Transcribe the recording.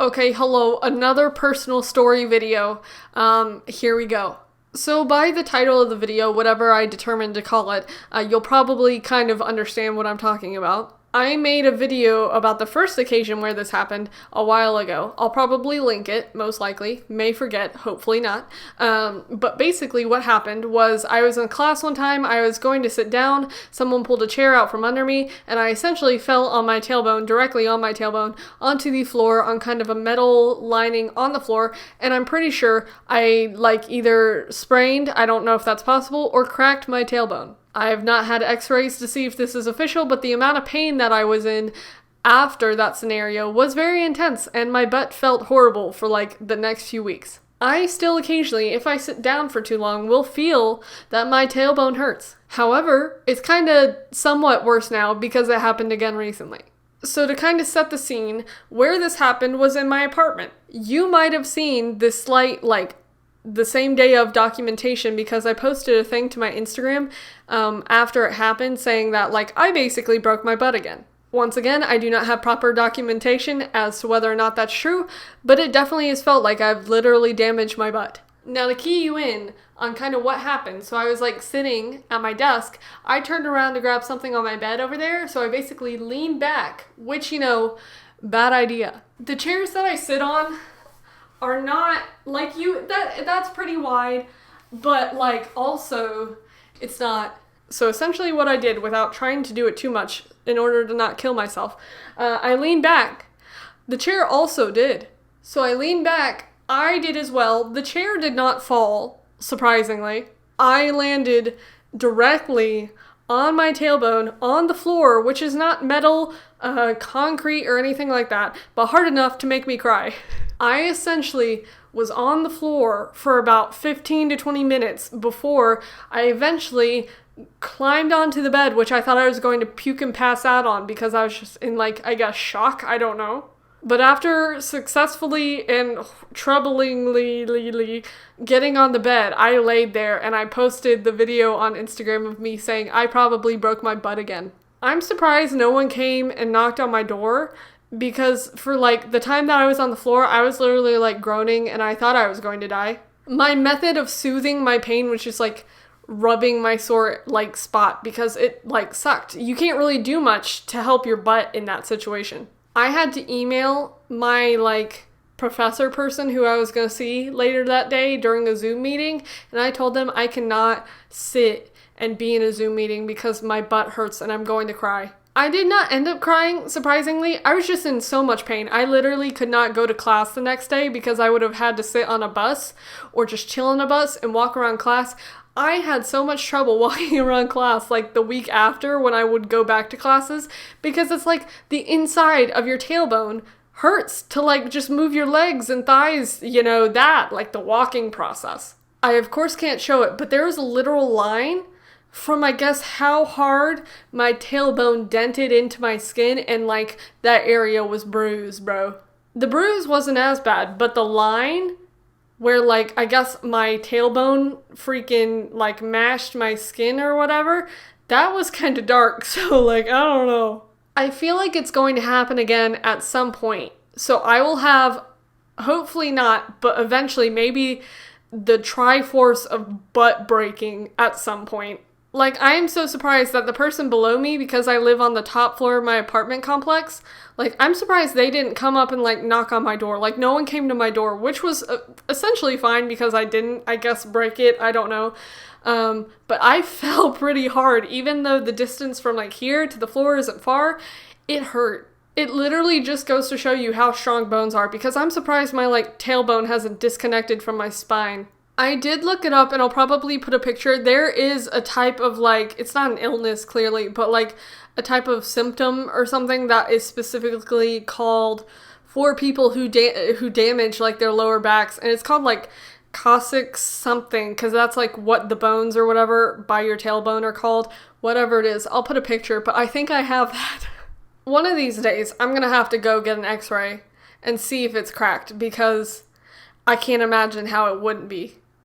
Okay, hello, another personal story video. Here we go. So by the title of the video, whatever I determined to call it, you'll probably kind of understand what I'm talking about. I made a video about the first occasion where this happened a while ago. I'll probably link it, most likely. May forget, hopefully not. But basically what happened was I was in class one time, I was going to sit down, someone pulled a chair out from under me, and I essentially fell on my tailbone, directly on my tailbone, onto the floor on kind of a metal lining on the floor, and I'm pretty sure I either sprained, I don't know if that's possible, or cracked my tailbone. I have not had x-rays to see if this is official, but the amount of pain that I was in after that scenario was very intense, and my butt felt horrible for the next few weeks. I still occasionally, if I sit down for too long, will feel that my tailbone hurts. However, it's kind of somewhat worse now because it happened again recently. So to kind of set the scene, where this happened was in my apartment. You might have seen this slight, the same day of documentation because I posted a thing to my Instagram after it happened saying that I basically broke my butt again. Once again, I do not have proper documentation as to whether or not that's true, but it definitely has felt like I've literally damaged my butt. Now to key you in on kind of what happened, so I was sitting at my desk, I turned around to grab something on my bed over there, so I basically leaned back, which, bad idea. The chairs that I sit on are not that's pretty wide, but also it's not. So essentially what I did, without trying to do it too much in order to not kill myself, I leaned back. The chair also did. So I leaned back, I did as well. The chair did not fall, surprisingly. I landed directly on my tailbone on the floor, which is not metal, concrete, or anything like that, but hard enough to make me cry. I essentially was on the floor for about 15 to 20 minutes before I eventually climbed onto the bed, which I thought I was going to puke and pass out on because I was just in shock, I don't know. But after successfully and troublingly getting on the bed, I laid there and I posted the video on Instagram of me saying I probably broke my butt again. I'm surprised no one came and knocked on my door because for the time that I was on the floor, I was literally groaning and I thought I was going to die. My method of soothing my pain was just rubbing my sore spot because it sucked. You can't really do much to help your butt in that situation. I had to email my professor person who I was going to see later that day during a Zoom meeting, and I told them I cannot sit and be in a Zoom meeting because my butt hurts and I'm going to cry. I did not end up crying, surprisingly. I was just in so much pain. I literally could not go to class the next day because I would have had to sit on a bus or just chill on a bus and walk around class. I had so much trouble walking around class the week after when I would go back to classes because it's the inside of your tailbone hurts to just move your legs and thighs, the walking process. I of course can't show it, but there was a literal line from I guess how hard my tailbone dented into my skin and that area was bruised, bro. The bruise wasn't as bad, but the line where I guess my tailbone freaking mashed my skin or whatever, that was kind of dark. So I don't know. I feel like it's going to happen again at some point. So I will have, hopefully not, but eventually maybe the Triforce of butt breaking at some point. I am so surprised that the person below me, because I live on the top floor of my apartment complex, I'm surprised they didn't come up and, knock on my door. No one came to my door, which was essentially fine because I didn't, I guess, break it. I don't know. But I fell pretty hard. Even though the distance from, here to the floor isn't far, it hurt. It literally just goes to show you how strong bones are because I'm surprised my, tailbone hasn't disconnected from my spine. I did look it up and I'll probably put a picture. There is a type of it's not an illness clearly, but a type of symptom or something that is specifically called for people who damage their lower backs, and it's called coccyx something because that's what the bones or whatever by your tailbone are called. Whatever it is, I'll put a picture, but I think I have that. One of these days, I'm gonna have to go get an x-ray and see if it's cracked because I can't imagine how it wouldn't be.